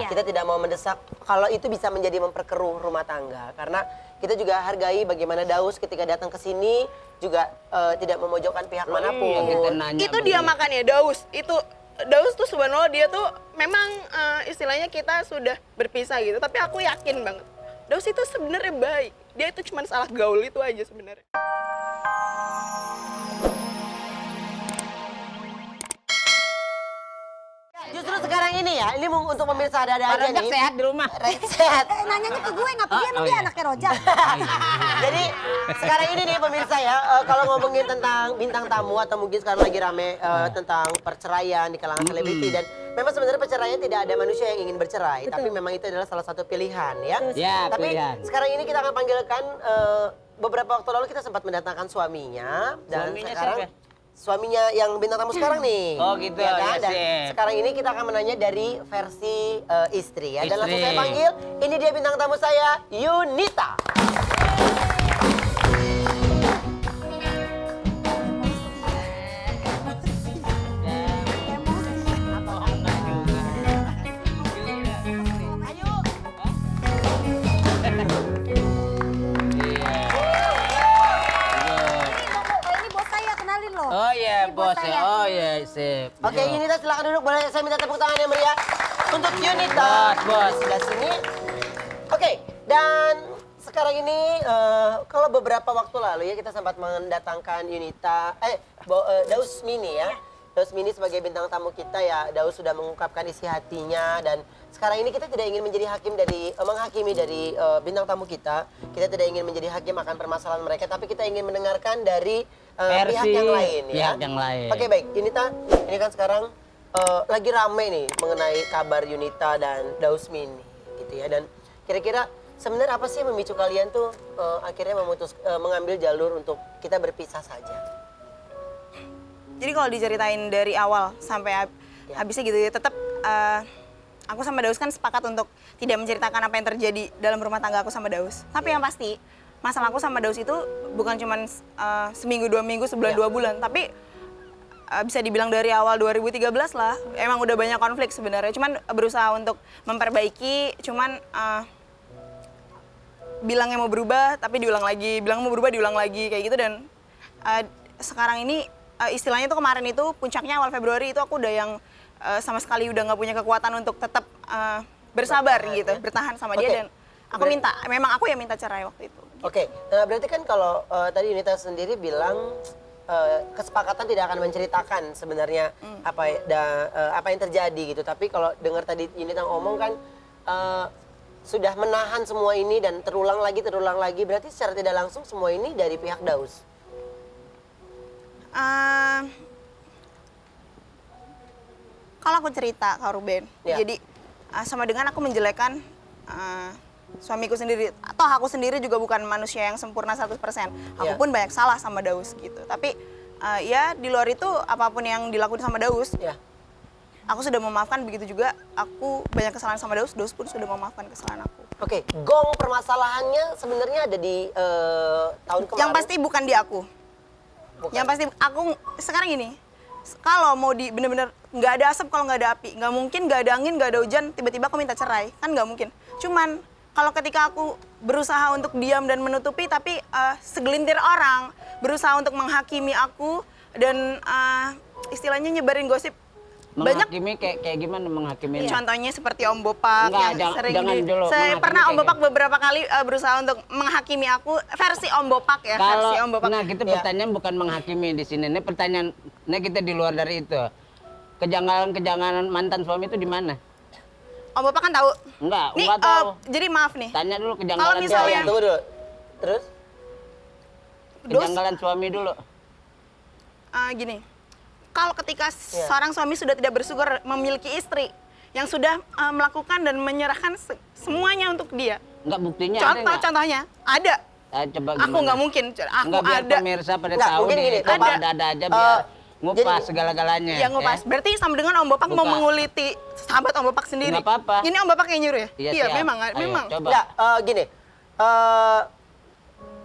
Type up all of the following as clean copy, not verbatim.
kita tidak mau mendesak kalau itu bisa menjadi memperkeruh rumah tangga, karena kita juga hargai bagaimana Daus ketika datang ke sini juga tidak memojokkan pihak manapun. Itu dia makanya Daus tuh sebenarnya dia tuh memang istilahnya kita sudah berpisah gitu, tapi aku yakin banget Daus itu sebenarnya baik. Dia itu cuma salah gaul itu aja sebenarnya. Justru sekarang ini ya, ini untuk pemirsa ada aja nih. Sehat di rumah. Sehat. Nanyanya ke gue, ngapain emang dia anaknya Rojak? Jadi sekarang ini nih pemirsa ya, kalau ngomongin tentang bintang tamu atau mungkin sekarang lagi rame tentang perceraian di kalangan selebriti, dan memang sebenarnya perceraian tidak ada manusia yang ingin bercerai, tapi memang itu adalah salah satu pilihan ya. Ya, Tapi pilihan. sekarang ini kita akan panggilkan beberapa waktu lalu kita sempat mendatangkan suaminya, dan Suaminya sekarang siapa? suaminya yang bintang tamu sekarang nih. Oh gitu, ya kan? ya Dan sih. sekarang ini kita akan menanya dari versi istri ya. Dan langsung Istri. saya panggil, ini dia bintang tamu saya, Yunita. Ini bos saya, kenalin loh. Oh iya, Ini bos bos saya. ya. Oh iya, sip. Oke, Yunita silakan duduk. Boleh saya minta tepuk tangan yang meriah untuk Yunita. Bos. Di sebelah sini. Oke, dan sekarang ini kalau beberapa waktu lalu ya kita sempat mendatangkan Yunita, Daus Mini ya. Daus Mini sebagai bintang tamu kita ya, Daus sudah mengungkapkan isi hatinya, dan sekarang ini kita tidak ingin menjadi menghakimi dari bintang tamu kita. Kita tidak ingin menjadi hakim akan permasalahan mereka, tapi kita ingin mendengarkan dari pihak yang lain ya. Pihak yang lain. Oke baik, Yunita, ini kan sekarang lagi rame nih mengenai kabar Yunita dan Daus Mini gitu ya, dan kira-kira sebenarnya apa sih yang memicu kalian tuh akhirnya mengambil jalur untuk kita berpisah saja? Jadi kalau diceritain dari awal sampai habisnya gitu ya, tetap aku sama Daus kan sepakat untuk tidak menceritakan apa yang terjadi dalam rumah tangga aku sama Daus. Tapi yang pasti, masalah aku sama Daus itu bukan cuma seminggu, 2 minggu, sebulan, 2 bulan. Tapi bisa dibilang dari awal 2013 lah, emang udah banyak konflik sebenarnya. Cuman berusaha untuk memperbaiki, cuman bilangnya mau berubah, tapi diulang lagi. Bilang mau berubah, diulang lagi, kayak gitu. Dan sekarang ini, istilahnya tuh kemarin itu puncaknya awal Februari itu aku udah yang sama sekali udah nggak punya kekuatan untuk tetap bersabar gitu, bertahan sama dia, dan aku memang aku yang minta cerai waktu itu. Oke, berarti kan kalau tadi Yunita sendiri bilang kesepakatan tidak akan menceritakan sebenarnya apa yang terjadi gitu, tapi kalau dengar tadi Yunita ngomong kan sudah menahan semua ini dan terulang lagi, berarti secara tidak langsung semua ini dari pihak Daus. Kalau aku cerita Kak Ruben, jadi sama dengan aku menjelekan suamiku sendiri, atau aku sendiri juga bukan manusia yang sempurna 100%. Aku pun banyak salah sama Daus gitu. Tapi ya di luar itu apapun yang dilakukan sama Daus, aku sudah memaafkan. Begitu juga aku banyak kesalahan sama Daus, Daus pun sudah memaafkan kesalahan aku. Oke, gong permasalahannya sebenarnya ada di tahun kemarin. Yang pasti bukan di aku. Bukan. Yang pasti aku sekarang ini, kalau mau bener-bener nggak ada asap kalau nggak ada api, nggak mungkin nggak ada angin, nggak ada hujan, tiba-tiba aku minta cerai, kan nggak mungkin. Cuman kalau ketika aku berusaha untuk diam dan menutupi, tapi segelintir orang berusaha untuk menghakimi aku dan istilahnya nyebarin gosip. Menghakimi kayak gimana menghakimi? Contohnya seperti Om Bopak yang sering pernah Om Bopak beberapa kali berusaha untuk menghakimi aku, versi Om Bopak ya, kalau, versi Om Bopak. Nah, kita pertanyaan bukan menghakimi di sini. Ini pertanyaan, kita di luar dari itu. Kejanggalan mantan suami itu di mana? Om Bopak kan tahu. Enggak tahu. tahu. Jadi maaf nih. Tanya dulu kejanggalan. Kalau misalnya tunggu dulu. Terus? Kejanggalan suami dulu. Gini. Kalau ketika seorang suami sudah tidak bersyukur memiliki istri yang sudah melakukan dan menyerahkan semuanya untuk dia. Enggak, buktinya Contohnya ada. Coba aku nggak mungkin. Aku enggak, biar ada. Pemirsa pada tahu nih. Ada aja biar ngupas segala-galanya. Ya ngupas. Berarti sama dengan Om Bopak mau menguliti sahabat Om Bopak sendiri. Nggak apa-apa. Ini Om Bopak yang nyuruh ya? Iya, memang. Coba. Nggak, gini.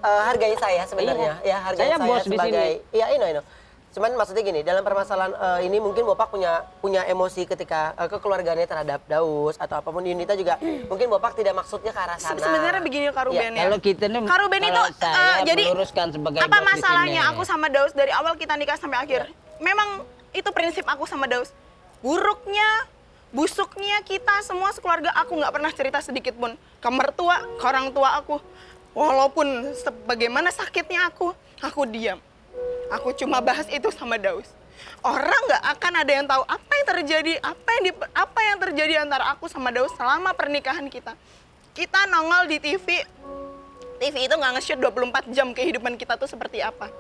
Hargai saya sebenarnya. Ya, hargai saya bos sebagai. di sini. Iya, I know. Cuman maksudnya gini, dalam permasalahan ini mungkin Bopak punya emosi ketika kekeluargaannya terhadap Daus atau apapun. Yunita juga mungkin Bopak tidak maksudnya ke arah sana. Sebenarnya begini Kak Ruben ya. Kalau kita nih, Kak Ruben itu kalau saya jadi meluruskan sebagai apa bos di masalahnya sini. aku sama Daus dari awal kita nikah sampai akhir? Memang itu prinsip aku sama Daus. Buruknya, busuknya kita semua sekeluarga aku nggak pernah cerita sedikit pun ke mertua, ke orang tua aku. Walaupun sebagaimana sakitnya aku diam. Aku cuma bahas itu sama Daus. Orang nggak akan ada yang tahu apa yang terjadi, apa yang terjadi antara aku sama Daus selama pernikahan kita. Kita nongol di TV itu nggak nge-shoot 24 jam kehidupan kita tuh seperti apa.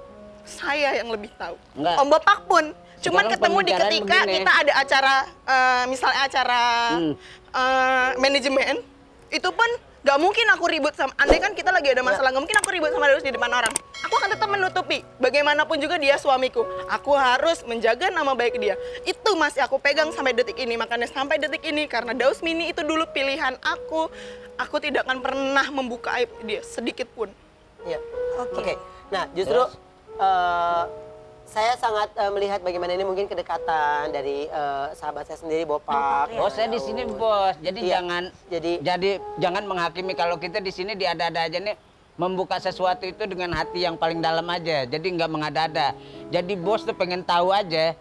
Saya yang lebih tahu. Enggak. Om Bapak pun, cuman Sekarang ketemu di pembicaraan ketika begini. kita ada acara, misalnya acara manajemen, itu pun gak mungkin aku ribut sama, andai kan kita lagi ada masalah, gak mungkin aku ribut sama Daus di depan orang. Aku akan tetap menutupi, bagaimanapun juga dia suamiku. Aku harus menjaga nama baik dia. Itu masih aku pegang sampai detik ini, makanya sampai detik ini, karena Daus Mini itu dulu pilihan aku tidak akan pernah membuka aib dia, sedikit pun. Iya. Oke. Oke. Nah, justru saya sangat melihat bagaimana ini mungkin kedekatan dari sahabat saya sendiri Bopak. Bos saya di sini bos, jadi Iya. jadi jangan menghakimi kalau kita di sini diada-ada aja nih membuka sesuatu itu dengan hati yang paling dalam aja, jadi nggak mengada-ada. Jadi bos tuh pengen tahu aja,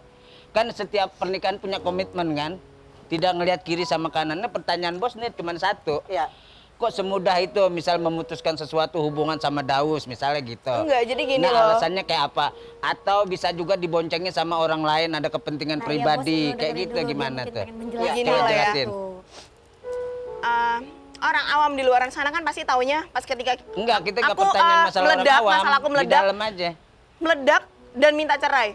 kan setiap pernikahan punya komitmen kan, tidak ngelihat kiri sama kanannya. Pertanyaan bos nih cuma satu, Iya. kok semudah itu misal memutuskan sesuatu hubungan sama Daus misalnya gitu. Enggak, jadi gini Nah, loh. alasannya kayak apa? Atau bisa juga diboncengin sama orang lain, ada kepentingan Nah, pribadi, ya, bos, kayak dengerin gitu dulu, dia gimana mungkin tuh? pengen Ya, menjelaskan. gini coba lah ya. jelasin. Tuh. Orang awam di luar sana kan pasti taunya pas ketika Enggak, kita nggak aku, pertanyaan masalah orang meledak, awam, masalah aku di meledak, dalam aja. meledak dan minta cerai.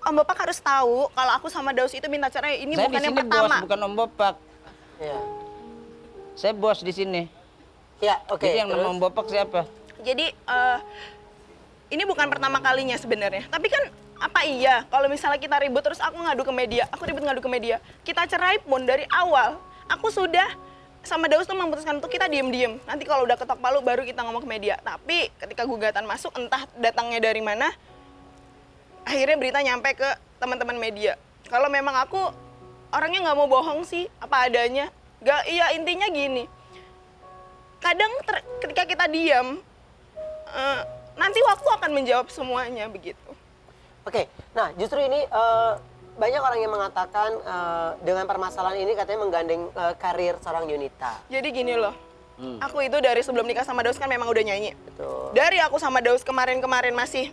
Om Bapak harus tahu kalau aku sama Daus itu minta cerai ini Saya bukan di yang sini pertama. bos, bukan Om Bopak. Iya. Saya bos di sini. Ya, oke. Jadi yang nama terus? Om Bopak siapa? Jadi ini bukan pertama kalinya sebenarnya. Tapi kan apa iya kalau misalnya kita ribut terus aku ngadu ke media, aku ribut ngadu ke media. Kita cerai pun dari awal, aku sudah sama Daus tuh memutuskan untuk kita diem-diem. Nanti kalau udah ketok palu baru kita ngomong ke media. Tapi ketika gugatan masuk entah datangnya dari mana, akhirnya berita nyampe ke teman-teman media. Kalau memang aku orangnya nggak mau bohong sih, apa adanya. Gak, iya intinya gini. Kadang ketika kita diam, nanti waktu akan menjawab semuanya begitu. Oke, nah justru ini banyak orang yang mengatakan dengan permasalahan ini katanya menggandeng karir seorang Yunita. Jadi gini loh, aku itu dari sebelum nikah sama Daus kan memang udah nyanyi. Betul. Dari aku sama Daus kemarin-kemarin masih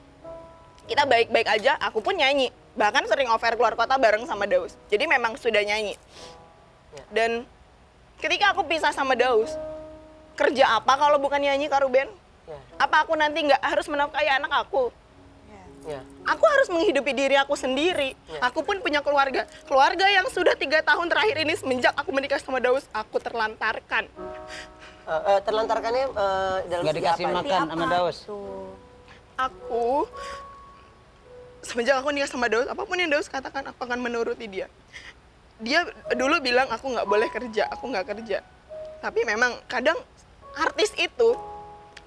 kita baik-baik aja, aku pun nyanyi. Bahkan sering offer keluar kota bareng sama Daus. Jadi memang sudah nyanyi. Ya. Dan ketika aku pisah sama Daus, kerja apa kalau bukan nyanyi Kak Ruben? Ya, Apa aku nanti nggak harus menafkahi anak aku? ya. Aku harus menghidupi diri aku sendiri. Ya. Aku pun punya keluarga. Keluarga yang sudah 3 tahun terakhir ini semenjak aku menikah sama Daus, aku terlantarkan. Terlantarkannya dalam Nggak segi dikasih apa? makan sama Daus. Tuh. Aku semenjak aku nikah sama Daus, apapun yang Daus katakan aku akan menuruti dia. Dia dulu bilang aku nggak boleh kerja, aku nggak kerja. Tapi memang kadang artis itu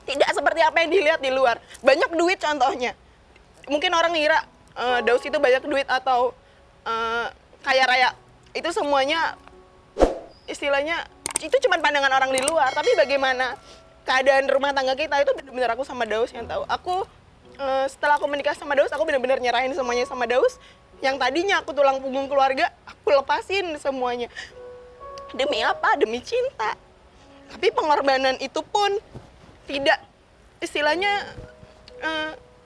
tidak seperti apa yang dilihat di luar. Banyak duit contohnya. Mungkin orang ngira Daus itu banyak duit atau kaya raya. Itu semuanya istilahnya itu cuma pandangan orang di luar. Tapi bagaimana keadaan rumah tangga kita itu benar-benar aku sama Daus yang tahu. Aku setelah aku menikah sama Daus, aku benar-benar nyerahin semuanya sama Daus. Yang tadinya aku tulang punggung keluarga, aku lepasin semuanya. Demi apa? Demi cinta. Tapi pengorbanan itu pun tidak, istilahnya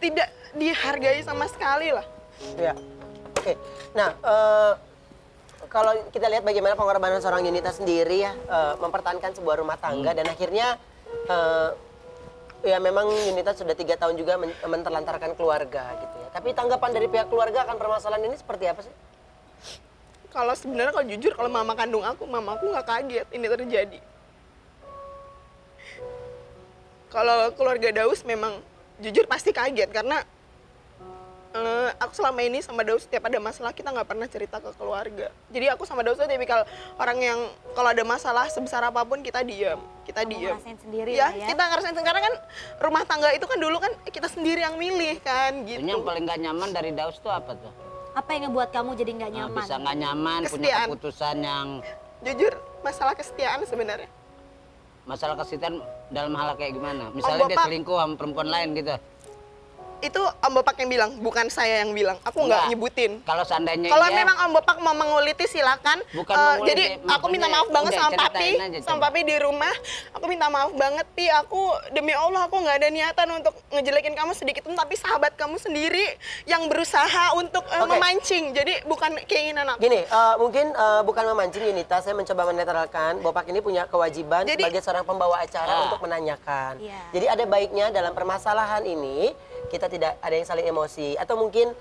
tidak dihargai sama sekali lah. Ya, oke. Nah, kalau kita lihat bagaimana pengorbanan seorang Yunita sendiri ya, mempertahankan sebuah rumah tangga dan akhirnya ya memang Yunita sudah 3 tahun juga menterlantarkan keluarga gitu ya. Tapi tanggapan dari pihak keluarga akan permasalahan ini seperti apa sih? Kalau sebenarnya kalau jujur kalau mama kandung aku nggak kaget ini terjadi. Kalau keluarga Daus memang jujur pasti kaget karena selama ini sama Daus setiap ada masalah kita nggak pernah cerita ke keluarga. Jadi aku sama Daus tuh tipikal orang yang kalau ada masalah sebesar apapun kita diam. Kita diam. ngerasain sendiri Ya, lah ya. kita ngerasain karena kan rumah tangga itu kan dulu kan kita sendiri yang milih kan gitu. Yang paling gak nyaman dari Daus tuh apa tuh? Apa yang ngebuat kamu jadi nggak Nah, nyaman? bisa nggak nyaman, punya Kesetiaan. keputusan yang Jujur, masalah kesetiaan sebenarnya. masalah kesetiaan dalam hal kayak gimana? Misalnya dia Bapak- selingkuh sama perempuan lain gitu. Itu Om Bapak yang bilang, bukan saya yang bilang. Aku nggak nyebutin. Kalau seandainya Kalau iya, memang Om Bapak mau menguliti silakan. Bukan menguliti, Jadi aku minta maaf maksudnya banget udah sama ceritain Papi, aja, sama coba. Papi di rumah. Aku minta maaf banget, Pi. Aku demi Allah aku nggak ada niatan untuk ngejelekin kamu sedikit pun, tapi sahabat kamu sendiri yang berusaha untuk memancing. Jadi bukan keinginan aku. Gini, mungkin bukan memancing Yunita, saya mencoba menetralkan. Bopak ini punya kewajiban Jadi- sebagai seorang pembawa acara untuk menanyakan. Iya. Jadi ada baiknya dalam permasalahan ini kita tidak ada yang saling emosi. Atau mungkin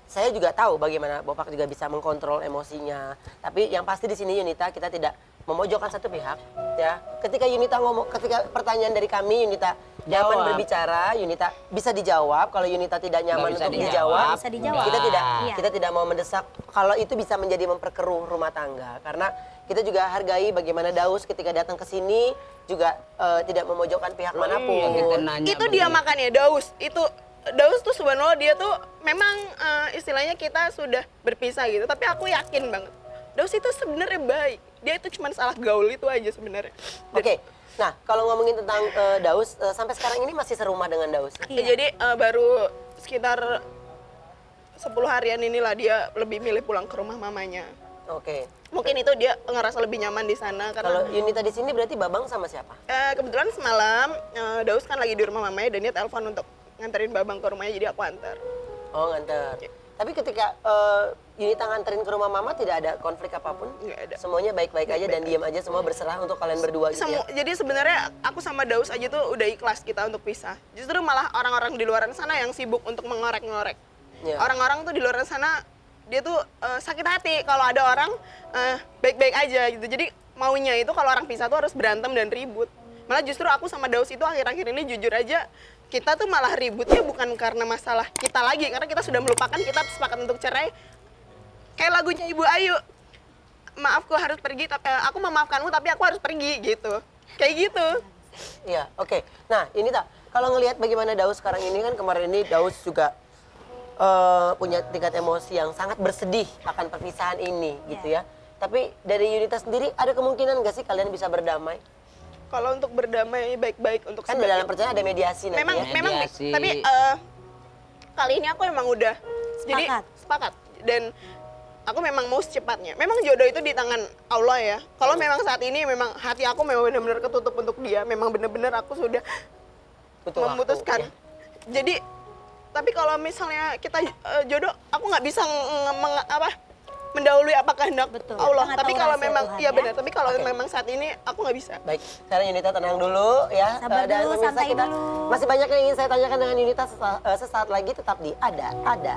saya juga tahu bagaimana Bopak juga bisa mengkontrol emosinya. Tapi yang pasti di sini Yunita kita tidak memojokkan satu pihak, ya. Ketika Yunita ngomong, ketika pertanyaan dari kami Yunita nyaman Jawab. berbicara, Yunita bisa dijawab. Kalau Yunita tidak nyaman bisa untuk dijawab. dijawab, Bisa dijawab. kita tidak Iya. kita tidak mau mendesak kalau itu bisa menjadi memperkeruh rumah tangga. Karena kita juga hargai bagaimana Daus ketika datang ke sini juga tidak memojokkan pihak manapun. Kita nanya Itu dia begini. makanya Daus tuh sebenarnya dia tuh memang istilahnya kita sudah berpisah gitu, tapi aku yakin banget Daus itu sebenarnya baik. Dia itu cuma salah gaul itu aja sebenarnya. Oke. Nah, kalau ngomongin tentang Daus, sampai sekarang ini masih serumah dengan Daus. Ya, jadi baru sekitar 10 harian inilah dia lebih milih pulang ke rumah mamanya. Oke. Mungkin itu dia ngerasa lebih nyaman di sana Kalau karena Yunita di sini berarti Babang sama siapa? kebetulan semalam Daus kan lagi di rumah mamanya dan dia telepon untuk nganterin Babang ke rumahnya, jadi aku antar. Oh, nganter. Tapi ketika Yunita nganterin ke rumah Mama tidak ada konflik apapun? Nggak ada. Semuanya baik-baik aja dan diam aja, semua berserah untuk kalian berdua gitu ya? Jadi sebenarnya aku sama Daus aja tuh udah ikhlas kita untuk pisah. Justru malah orang-orang di luar sana yang sibuk untuk mengorek-ngorek. Ya. Orang-orang tuh di luar sana dia tuh sakit hati kalau ada orang baik-baik aja gitu. Jadi maunya itu kalau orang pisah tuh harus berantem dan ribut. Malah justru aku sama Daus itu akhir-akhir ini jujur aja kita tuh malah ributnya bukan karena masalah kita lagi, karena kita sudah melupakan, kita sepakat untuk cerai. Kayak lagunya Ibu Ayu, maafku harus pergi, tapi aku memaafkanmu tapi aku harus pergi gitu. Kayak gitu. Iya, oke. Nah, ini tak kalau ngelihat bagaimana Daus sekarang ini kan kemarin ini Daus juga punya tingkat emosi yang sangat bersedih akan perpisahan ini gitu ya. Tapi dari Yunita sendiri ada kemungkinan nggak sih kalian bisa berdamai? Kalau untuk berdamai baik-baik untuk Kan dalam perjalanan ada mediasi nanti memang ya. memang Mediasi. tapi kali ini aku emang udah jadi sepakat dan aku memang mau secepatnya. Memang jodoh itu di tangan Allah ya. Kalau memang saat ini memang hati aku memang benar-benar ketutup untuk dia, memang benar-benar aku sudah Butuh waktu, memutuskan. ya. Jadi tapi kalau misalnya kita jodoh, aku nggak bisa mendahului apa kehendak Betul. Allah. Kita nggak Tapi tahu kalau rahasia memang Tuhan, iya ya. benar. Tapi kalau Oke. memang saat ini aku nggak bisa. Baik, sekarang Yunita tenang dulu ya. Sabar Dan dulu, pemirsa santai kita dulu. masih banyak yang ingin saya tanyakan dengan Yunita sesaat lagi tetap di Ada Aja.